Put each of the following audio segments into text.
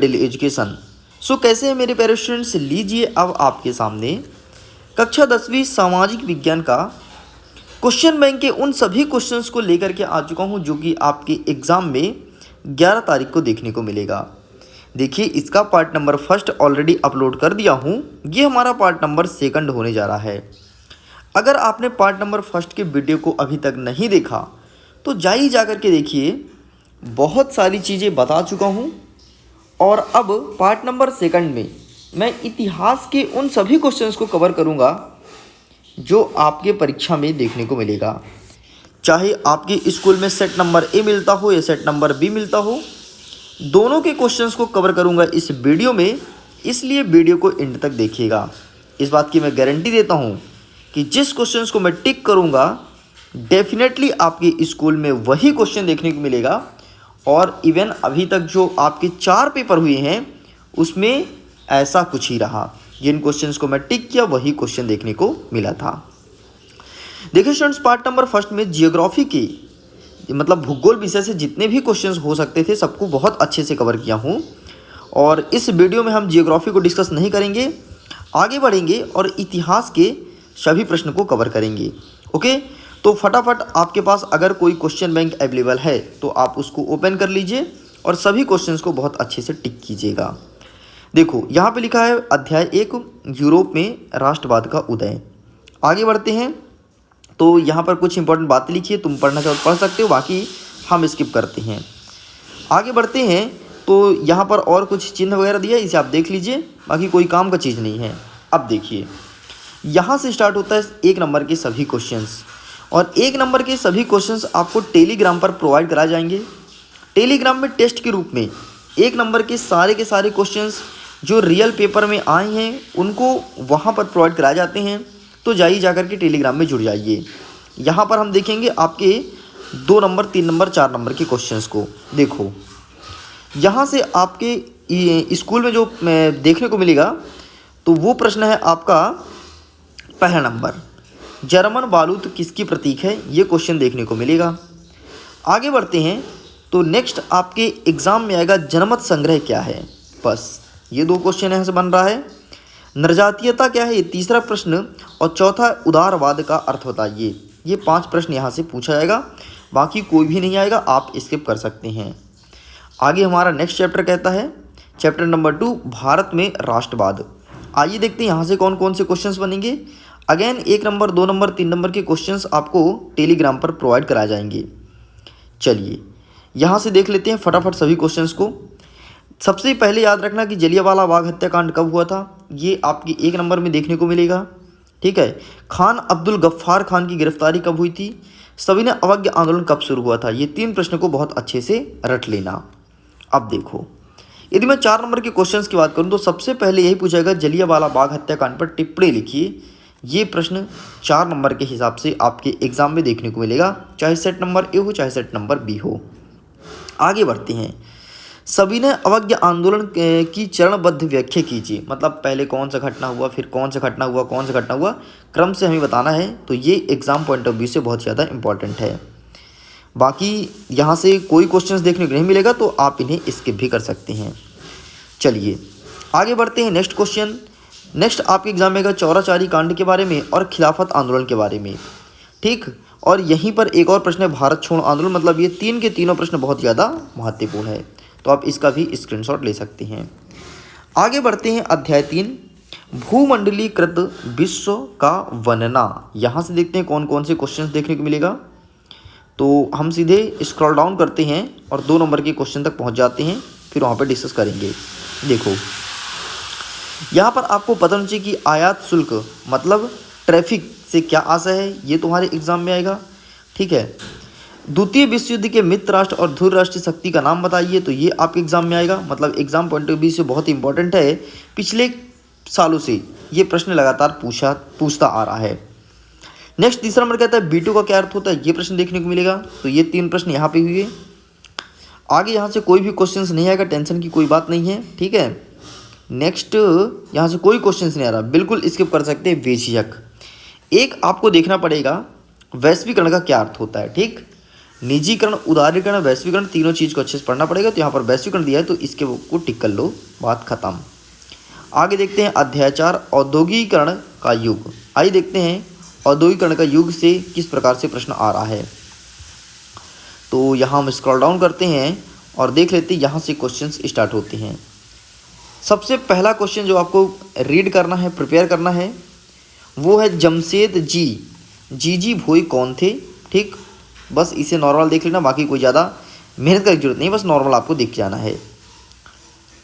Middle education. सो कैसे हैं मेरे प्यारे स्टूडेंट्स, लीजिए अब आपके सामने कक्षा 10वीं सामाजिक विज्ञान का क्वेश्चन बैंक के उन सभी क्वेश्चंस को लेकर के आ चुका हूं जो कि आपके एग्ज़ाम में 11 तारीख को देखने को मिलेगा। देखिए, इसका part number first already upload कर दिया हूं, ये हमारा पार्ट नंबर सेकंड होने जा रहा है। अगर आपने पार्ट नंबर फर्स्ट के वीडियो को अभी तक नहीं देखा तो जाइए जा कर के देखिए, बहुत सारी चीज़ें बता चुका हूँ। और अब पार्ट नंबर सेकंड में मैं इतिहास के उन सभी क्वेश्चंस को कवर करूँगा जो आपके परीक्षा में देखने को मिलेगा, चाहे आपके स्कूल में सेट नंबर ए मिलता हो या सेट नंबर बी मिलता हो, दोनों के क्वेश्चंस को कवर करूँगा इस वीडियो में। इसलिए वीडियो को एंड तक देखिएगा। इस बात की मैं गारंटी देता हूँ कि जिस क्वेश्चंस को मैं टिक करूँगा डेफिनेटली आपके स्कूल में वही क्वेश्चन देखने को मिलेगा। और इवन अभी तक जो आपके 4 पेपर हुए हैं उसमें ऐसा कुछ ही रहा, जिन क्वेश्चंस को मैं टिक किया वही क्वेश्चन देखने को मिला था। देखिए स्टूडेंट्स, पार्ट नंबर फर्स्ट में जियोग्राफी की मतलब भूगोल विषय से जितने भी क्वेश्चंस हो सकते थे सबको बहुत अच्छे से कवर किया हूँ। और इस वीडियो में हम जियोग्राफी को डिस्कस नहीं करेंगे, आगे बढ़ेंगे और इतिहास के सभी प्रश्न को कवर करेंगे। ओके, तो फटाफट आपके पास अगर कोई क्वेश्चन बैंक अवेलेबल है तो आप उसको ओपन कर लीजिए और सभी क्वेश्चंस को बहुत अच्छे से टिक कीजिएगा। देखो, यहाँ पे लिखा है अध्याय 1 यूरोप में राष्ट्रवाद का उदय। आगे बढ़ते हैं तो यहाँ पर कुछ इंपॉर्टेंट बातें लिखी है, तुम पढ़ना चाहो तो पढ़ सकते हो, बाकी हम स्किप करते हैं। आगे बढ़ते हैं तो यहाँ पर और कुछ चिन्ह वगैरह दिया है, इसे आप देख लीजिए, बाकी कोई काम का चीज़ नहीं है। अब देखिए, यहाँ से स्टार्ट होता है 1 नंबर के सभी क्वेश्चंस, और 1 नंबर के सभी क्वेश्चंस आपको टेलीग्राम पर प्रोवाइड कराए जाएंगे। टेलीग्राम में टेस्ट के रूप में 1 नंबर के सारे क्वेश्चंस जो रियल पेपर में आए हैं उनको वहाँ पर प्रोवाइड कराए जाते हैं। तो जाइए जाकर के टेलीग्राम में जुड़ जाइए। यहाँ पर हम देखेंगे आपके 2 नंबर, 3 नंबर, 4 नंबर के क्वेश्चंस को। देखो, यहाँ से आपके स्कूल में जो देखने को मिलेगा तो वो प्रश्न है आपका पहला नंबर, जर्मन बारूद किसकी प्रतीक है, ये क्वेश्चन देखने को मिलेगा। आगे बढ़ते हैं तो नेक्स्ट आपके एग्ज़ाम में आएगा जनमत संग्रह क्या है, बस ये 2 क्वेश्चन यहाँ से बन रहा है। नरजातीयता क्या है, ये तीसरा प्रश्न, और चौथा उदारवाद का अर्थ बताइए। ये 5 प्रश्न यहाँ से पूछा जाएगा, बाकी कोई भी नहीं आएगा, आप स्किप कर सकते हैं। आगे हमारा नेक्स्ट चैप्टर कहता है चैप्टर नंबर 2 भारत में राष्ट्रवाद। आइए देखते हैं यहाँ से कौन कौन से क्वेश्चंस बनेंगे। अगेन 1 नंबर, 2 नंबर, 3 नंबर के क्वेश्चंस आपको टेलीग्राम पर प्रोवाइड कराए जाएंगे। चलिए यहाँ से देख लेते हैं फटाफट सभी क्वेश्चंस को। सबसे पहले याद रखना कि जलियांवाला बाग हत्याकांड कब हुआ था, ये आपकी 1 नंबर में देखने को मिलेगा। ठीक है, खान अब्दुल गफ्फार खान की गिरफ्तारी कब हुई थी, सविनय अवज्ञा आंदोलन कब शुरू हुआ था, ये 3 प्रश्न को बहुत अच्छे से रट लेना। अब देखो, यदि मैं 4 नंबर के क्वेश्चंस की बात करूँ तो सबसे पहले यही पूछेगा जलियांवाला बाग हत्याकांड पर टिप्पणी लिखिए। ये प्रश्न 4 नंबर के हिसाब से आपके एग्जाम में देखने को मिलेगा, चाहे सेट नंबर ए हो चाहे सेट नंबर बी हो। आगे बढ़ते हैं, सविनय अवज्ञा आंदोलन की चरणबद्ध व्याख्या कीजिए। मतलब पहले कौन सा घटना हुआ, फिर कौन सा घटना हुआ, कौन सा घटना हुआ, क्रम से हमें बताना है। तो ये एग्जाम पॉइंट ऑफ व्यू से बहुत ज़्यादा इंपॉर्टेंट है। बाकी यहाँ से कोई क्वेश्चंस देखने को नहीं मिलेगा तो आप इन्हें स्किप भी कर सकते हैं। चलिए आगे बढ़ते हैं। नेक्स्ट क्वेश्चन, नेक्स्ट आपके एग्जाम में चौराचारी कांड के बारे में और खिलाफत आंदोलन के बारे में। ठीक, और यहीं पर एक और प्रश्न है भारत छोड़ो आंदोलन। मतलब ये 3 के तीनों प्रश्न बहुत ज़्यादा महत्वपूर्ण है, तो आप इसका भी स्क्रीनशॉट ले सकते हैं। आगे बढ़ते हैं अध्याय 3 भूमंडलीकृत विश्व का वर्णना। यहाँ से देखते हैं कौन कौन से क्वेश्चंस देखने को मिलेगा। तो हम सीधे स्क्रॉल डाउन करते हैं और 2 नंबर के क्वेश्चन तक पहुँच जाते हैं, फिर वहाँ पर डिस्कस करेंगे। देखो, यहाँ पर आपको पता होना चाहिए कि आयात शुल्क मतलब ट्रैफिक से क्या आशय है, ये तुम्हारे एग्जाम में आएगा। ठीक है, द्वितीय विश्व युद्ध के मित्र राष्ट्र और ध्रुव राष्ट्रीय शक्ति का नाम बताइए, तो ये आपके एग्जाम में आएगा। मतलब एग्जाम पॉइंट ऑफ व्यू से बहुत इंपॉर्टेंट है, पिछले सालों से ये प्रश्न लगातार पूछता आ रहा है। नेक्स्ट तीसरा नंबर कहता है B2 का क्या अर्थ होता है, ये प्रश्न देखने को मिलेगा। तो ये 3 प्रश्न यहाँ पे हुए। आगे यहाँ से कोई भी क्वेश्चन नहीं आएगा, टेंशन की कोई बात नहीं है। ठीक है, नेक्स्ट यहाँ से कोई क्वेश्चन नहीं आ रहा, बिल्कुल स्किप कर सकते हैं बेझिझक। एक आपको देखना पड़ेगा वैश्वीकरण का क्या अर्थ होता है। ठीक, निजीकरण, उदारीकरण, वैश्वीकरण, तीनों चीज़ को अच्छे से पढ़ना पड़ेगा। तो यहाँ पर वैश्वीकरण दिया है तो इसके को टिक कर लो, बात खत्म। आगे देखते हैं अध्याय 4 औद्योगिकरण का युग। आइए देखते हैं औद्योगिकरण का युग से किस प्रकार से प्रश्न आ रहा है। तो यहाँ हम स्क्रॉल डाउन करते हैं और देख लेते हैं यहाँ से क्वेश्चंस स्टार्ट होते हैं। सबसे पहला क्वेश्चन जो आपको रीड करना है, प्रिपेयर करना है, वो है जमशेद जी भोई कौन थे। ठीक, बस इसे नॉर्मल देख लेना, बाकी कोई ज़्यादा मेहनत करने की जरूरत नहीं, बस नॉर्मल आपको देख जाना है।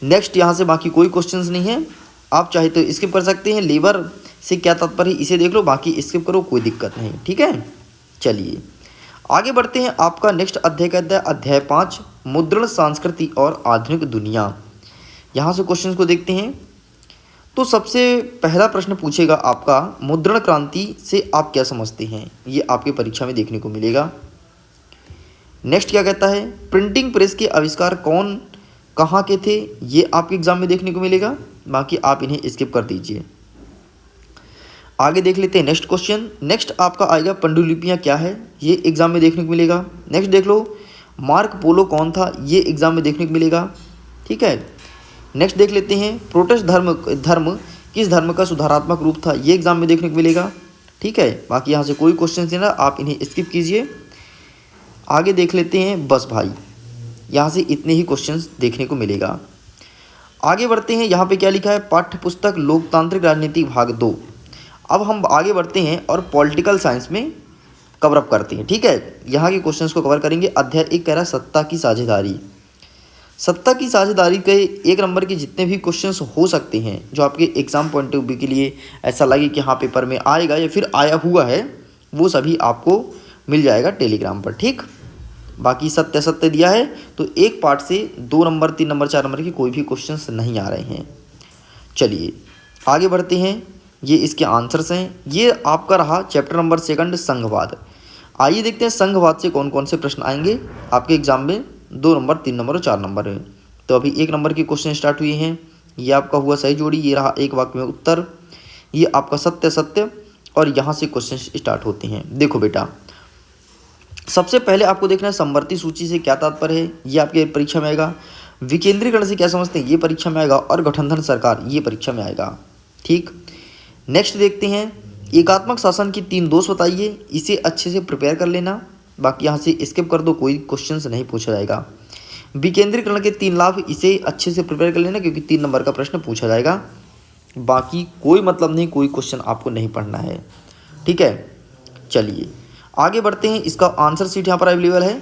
नेक्स्ट यहाँ से बाकी कोई क्वेश्चंस नहीं है, आप चाहे तो स्किप कर सकते हैं। लेबर से क्या तात्पर्य है इसे देख लो, बाकी स्किप करो, कोई दिक्कत नहीं। ठीक है, चलिए आगे बढ़ते हैं। आपका नेक्स्ट अध्याय कहता है अध्याय 5 मुद्रण, संस्कृति और आधुनिक दुनिया। यहाँ से क्वेश्चंस को देखते हैं। तो सबसे पहला प्रश्न पूछेगा आपका मुद्रण क्रांति से आप क्या समझते हैं, ये आपकी परीक्षा में देखने को मिलेगा। नेक्स्ट क्या कहता है प्रिंटिंग प्रेस के आविष्कार कौन कहाँ के थे, ये आपके एग्जाम में देखने को मिलेगा, बाकी आप इन्हें स्किप कर दीजिए। आगे देख लेते हैं नेक्स्ट क्वेश्चन। नेक्स्ट आपका आएगा पांडुलिपियाँ क्या है, ये एग्जाम में देखने को मिलेगा। नेक्स्ट देख लो मार्क पोलो कौन था, ये एग्जाम में देखने को मिलेगा। ठीक है, नेक्स्ट देख लेते हैं प्रोटेस्ट धर्म किस धर्म का सुधारात्मक रूप था, ये एग्जाम में देखने को मिलेगा। ठीक है, बाकी यहाँ से कोई क्वेश्चन नहीं ना, आप इन्हें स्किप कीजिए। आगे देख लेते हैं बस भाई, यहाँ से इतने ही क्वेश्चंस देखने को मिलेगा। आगे बढ़ते हैं, यहाँ पे क्या लिखा है पाठ्य पुस्तक लोकतांत्रिक राजनीति भाग 2। अब हम आगे बढ़ते हैं और पॉलिटिकल साइंस में कवर अप करते हैं। ठीक है, यहाँ के क्वेश्चंस को कवर करेंगे। अध्याय 1 कह रहा है सत्ता की साझेदारी। सत्ता की साझेदारी के 1 नंबर के जितने भी क्वेश्चंस हो सकते हैं जो आपके एग्जाम पॉइंट ऑफ व्यू के लिए ऐसा लगे कि हाँ पेपर में आएगा या फिर आया हुआ है, वो सभी आपको मिल जाएगा टेलीग्राम पर। ठीक, बाकी सत्य सत्य दिया है तो एक पार्ट से 2 नंबर 3 नंबर 4 नंबर के कोई भी क्वेश्चंस नहीं आ रहे हैं। चलिए आगे बढ़ते हैं, ये इसके आंसर्स हैं। ये आपका रहा चैप्टर नंबर 2 संघवाद। आइए देखते हैं संघवाद से कौन कौन से प्रश्न आएंगे आपके एग्जाम में 2 नंबर 3 नंबर और 4 नंबर में। तो अभी 1 नंबर के क्वेश्चन स्टार्ट हुए हैं। ये आपका हुआ सही जोड़ी, ये रहा एक वाक्य में उत्तर, ये आपका सत्य सत्य, और यहाँ से क्वेश्चन स्टार्ट होते हैं। देखो बेटा, सबसे पहले आपको देखना है समवर्ती सूची से क्या तात्पर्य है, ये आपके परीक्षा में आएगा। विकेंद्रीकरण से क्या समझते हैं, ये परीक्षा में आएगा। और गठबंधन सरकार, ये परीक्षा में आएगा। ठीक, नेक्स्ट देखते हैं एकात्मक शासन की 3 दोष बताइए, इसे अच्छे से प्रिपेयर कर लेना, बाकी यहाँ से स्किप कर दो, कोई क्वेश्चन नहीं पूछा जाएगा। विकेंद्रीकरण के 3 लाभ, इसे अच्छे से प्रिपेयर कर लेना क्योंकि 3 नंबर का प्रश्न पूछा जाएगा। बाकी कोई मतलब नहीं, कोई क्वेश्चन आपको नहीं पढ़ना है। ठीक है, चलिए आगे बढ़ते हैं। इसका आंसर शीट यहाँ पर अवेलेबल है।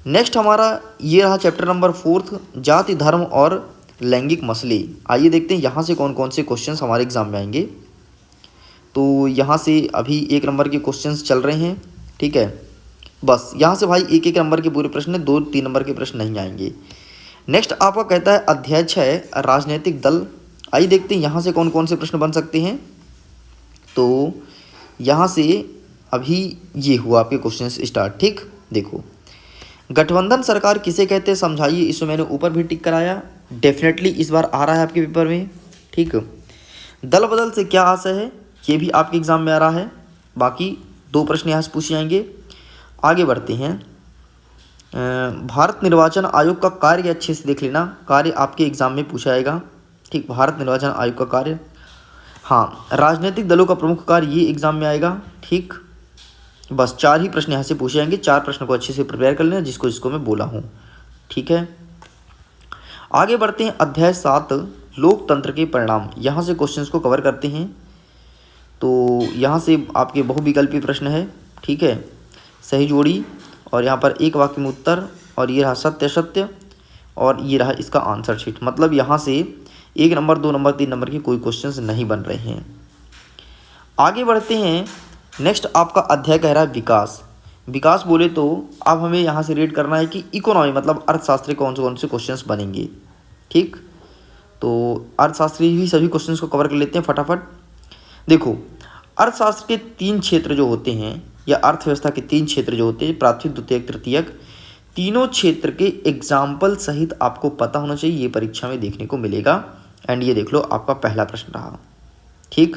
नेक्स्ट हमारा ये रहा चैप्टर नंबर 4 जाति धर्म और लैंगिक मसले। आइए देखते हैं यहाँ से कौन कौन से क्वेश्चन हमारे एग्जाम में आएंगे। तो यहाँ से अभी 1 नंबर के क्वेश्चंस चल रहे हैं। ठीक है, बस यहाँ से भाई 1-1 नंबर के पूरे प्रश्न, 2-3 नंबर के प्रश्न नहीं आएंगे। नेक्स्ट आपका कहता है अध्याय 6 राजनीतिक दल। आइए देखते हैं यहाँ से कौन कौन से प्रश्न बन सकते हैं। तो यहाँ से अभी ये हुआ आपके क्वेश्चन स्टार्ट। ठीक, देखो गठबंधन सरकार किसे कहते हैं समझाइए, इसमें मैंने ऊपर भी टिक कराया, डेफिनेटली इस बार आ रहा है आपके पेपर में। ठीक, दल बदल से क्या आशय है, ये भी आपके एग्जाम में आ रहा है। बाकी 2 प्रश्न यहाँ से पूछे जाएंगे। आगे बढ़ते हैं, भारत निर्वाचन आयोग का कार्य अच्छे से देख लेना, कार्य आपके एग्जाम में पूछा जाएगा। ठीक, भारत निर्वाचन आयोग का कार्य, हाँ राजनीतिक दलों का प्रमुख कार्य, ये एग्जाम में आएगा। ठीक, बस 4 ही प्रश्न यहाँ से पूछे जाएंगे। 4 प्रश्न को अच्छे से प्रिपेयर कर लेना, जिसको मैं बोला हूँ। ठीक है, आगे बढ़ते हैं अध्याय 7 लोकतंत्र के परिणाम। यहाँ से क्वेश्चंस को कवर करते हैं। तो यहाँ से आपके बहुविकल्पी प्रश्न है। ठीक है, सही जोड़ी, और यहाँ पर एक वाक्य में उत्तर, और ये रहा सत्य सत्य, और ये रहा इसका आंसर शीट। मतलब यहाँ से 1 नंबर 2 नंबर 3 नंबर के कोई क्वेश्चंस नहीं बन रहे हैं। आगे बढ़ते हैं, नेक्स्ट आपका अध्याय कह रहा है विकास। विकास बोले तो अब हमें यहाँ से रीड करना है कि इकोनॉमी मतलब अर्थशास्त्र कौन से क्वेश्चंस बनेंगे। ठीक, तो अर्थशास्त्री ही सभी क्वेश्चंस को कवर कर लेते हैं फटाफट। देखो, अर्थशास्त्र के 3 क्षेत्र जो होते हैं, या अर्थव्यवस्था के 3 क्षेत्र जो होते हैं, प्राथमिक द्वितीयक तृतीयक, तीनों क्षेत्र के एग्जाम्पल सहित आपको पता होना चाहिए, ये परीक्षा में देखने को मिलेगा। एंड ये देख लो आपका पहला प्रश्न रहा। ठीक,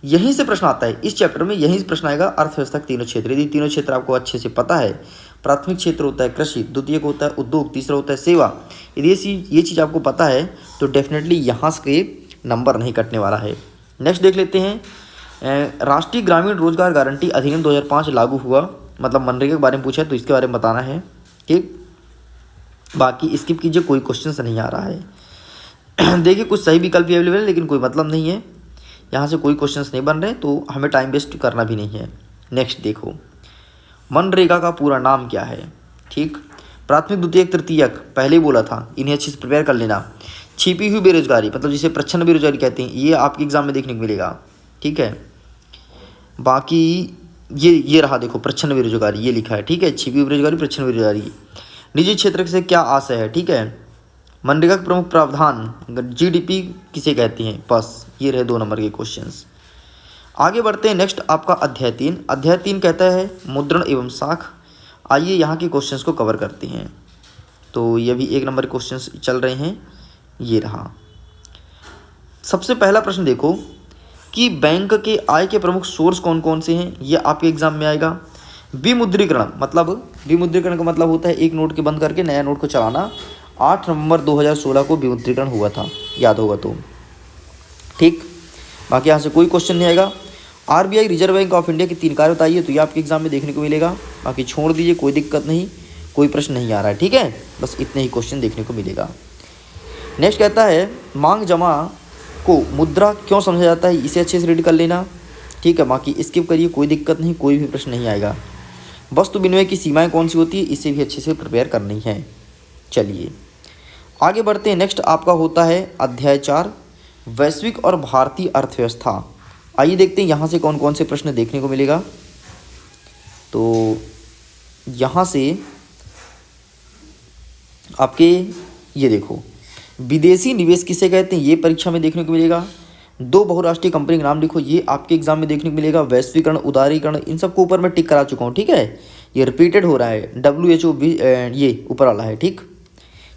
यहीं से प्रश्न आता है इस चैप्टर में, यहीं से प्रश्न आएगा अर्थव्यवस्था के 3 क्षेत्र। यदि 3 क्षेत्र आपको अच्छे से पता है, प्राथमिक क्षेत्र होता है कृषि, द्वितीयक होता है उद्योग, तीसरा होता है सेवा। यदि ये चीज़ आपको पता है तो डेफिनेटली यहाँ से नंबर नहीं कटने वाला है। नेक्स्ट देख लेते हैं, राष्ट्रीय ग्रामीण रोजगार गारंटी अधिनियम 2005 लागू हुआ, मतलब मनरेगा के बारे में पूछा है तो इसके बारे में बताना है। ठीक, बाकी स्किप कीजिए, कोई क्वेश्चन नहीं आ रहा है। देखिए कुछ सही विकल्प भी अवेलेबल है लेकिन कोई मतलब नहीं है, यहाँ से कोई क्वेश्चंस नहीं बन रहे तो हमें टाइम वेस्ट करना भी नहीं है। नेक्स्ट देखो, मनरेगा का पूरा नाम क्या है। ठीक, प्राथमिक, द्वितीयक, तृतीयक पहले ही बोला था, इन्हें अच्छे से प्रिपेयर कर लेना। छिपी हुई बेरोजगारी, मतलब जिसे प्रच्छन्न बेरोजगारी कहते हैं, ये आपके एग्जाम में देखने को मिलेगा। ठीक है, बाकी ये रहा, देखो प्रच्छन्न बेरोजगारी ये लिखा है। ठीक है, छिपी हुई बेरोजगारी, प्रच्छन्न बेरोजगारी। निजी क्षेत्र से क्या आशय है। ठीक है, मनरेगा के प्रमुख प्रावधान, जीडीपी किसे कहते हैं। बस ये रहे 2 नंबर के क्वेश्चंस। आगे बढ़ते हैं, नेक्स्ट आपका अध्याय 3। अध्याय 3 कहता है मुद्रण एवं साख। आइए यहाँ के क्वेश्चंस को कवर करते हैं। तो ये भी 1 नंबर क्वेश्चंस चल रहे हैं, ये रहा। सबसे पहला प्रश्न देखो कि बैंक के आय के प्रमुख सोर्स कौन कौन से हैं, ये आपके एग्जाम में आएगा। विमुद्रीकरण, मतलब विमुद्रीकरण का मतलब होता है एक नोट के बंद करके नया नोट को चलाना। 8 नवंबर 2016 को विमुद्रीकरण हुआ था, याद होगा तो। ठीक, बाकी यहाँ से कोई क्वेश्चन नहीं आएगा। RBI reserve bank of India की 3 कार्य बताइए, तो ये आपके एग्जाम में देखने को मिलेगा। बाकी छोड़ दीजिए, कोई दिक्कत नहीं, कोई प्रश्न नहीं आ रहा है। ठीक है, बस इतने ही क्वेश्चन देखने को मिलेगा। नेक्स्ट कहता है मांग जमा को मुद्रा क्यों समझा जाता है, इसे अच्छे से रीड कर लेना। ठीक है, बाकी स्किप करिए, कोई दिक्कत नहीं, कोई भी प्रश्न नहीं आएगा। वस्तु विनिमय की सीमाएं कौन सी होती है, इसे भी अच्छे से प्रिपेयर करनी है। चलिए आगे बढ़ते हैं। नेक्स्ट आपका होता है अध्याय 4, वैश्विक और भारतीय अर्थव्यवस्था। आइए देखते हैं यहाँ से कौन कौन से प्रश्न देखने को मिलेगा। तो यहाँ से आपके ये देखो, विदेशी निवेश किसे कहते हैं, ये परीक्षा में देखने को मिलेगा। 2 बहुराष्ट्रीय कंपनी के नाम लिखो, ये आपके एग्जाम में देखने को मिलेगा। वैश्वीकरण, उदारीकरण, इन सबको ऊपर मैं टिक करा चुका हूँ। ठीक है, ये रिपीटेड हो रहा है। WHO भी ये ऊपर वाला है। ठीक,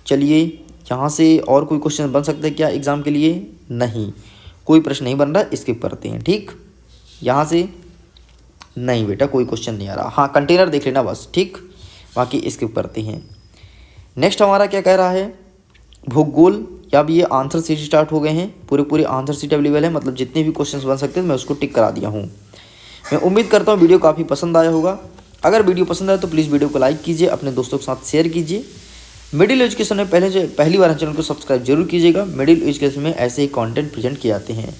चलिए यहाँ से और कोई क्वेश्चन बन सकता है क्या एग्जाम के लिए, नहीं कोई प्रश्न नहीं बन रहा, स्किप करते हैं। ठीक, यहाँ से नहीं बेटा कोई क्वेश्चन नहीं आ रहा। हाँ, कंटेनर देख लेना बस। ठीक, बाकी स्किप करते हैं। नेक्स्ट हमारा क्या कह रहा है, भूगोल, या भी ये आंसर सीट स्टार्ट हो गए हैं, पूरे आंसर सीट अवेलेबल है, मतलब जितने भी क्वेश्चंस बन सकते हैं मैं उसको टिक करा दिया हूँ। मैं उम्मीद करता हूँ वीडियो काफ़ी पसंद आया होगा। अगर वीडियो पसंद आए तो प्लीज़ वीडियो को लाइक कीजिए, अपने दोस्तों के साथ शेयर कीजिए। मिडिल एजुकेशन में पहली बार चैनल को सब्सक्राइब जरूर कीजिएगा। मिडिल एजुकेशन में ऐसे ही कंटेंट प्रेजेंट किए जाते हैं।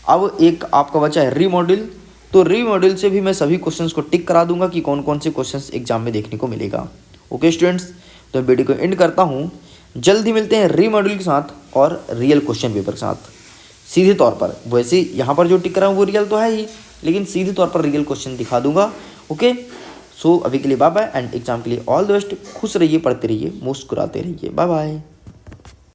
अब एक आपका बचा है रीमॉड्यूल, तो रीमॉड्यूल से भी मैं सभी क्वेश्चंस को टिक करा दूंगा कि कौन कौन से क्वेश्चंस एग्जाम में देखने को मिलेगा। ओके स्टूडेंट्स, तो वीडियो को एंड करता हूँ। जल्द ही मिलते हैं रीमॉड्यूल के साथ और रियल क्वेश्चन पेपर के साथ सीधे तौर पर। वैसे यहाँ पर जो टिक करा हूँ वो रियल तो है ही, लेकिन सीधे तौर पर रियल क्वेश्चन दिखा दूंगा। ओके, सो अभी के लिए बाय बाय एंड एग्जाम के लिए ऑल द बेस्ट। खुश रहिए, पढ़ते रहिए, मुस्कुराते रहिए। Bye bye.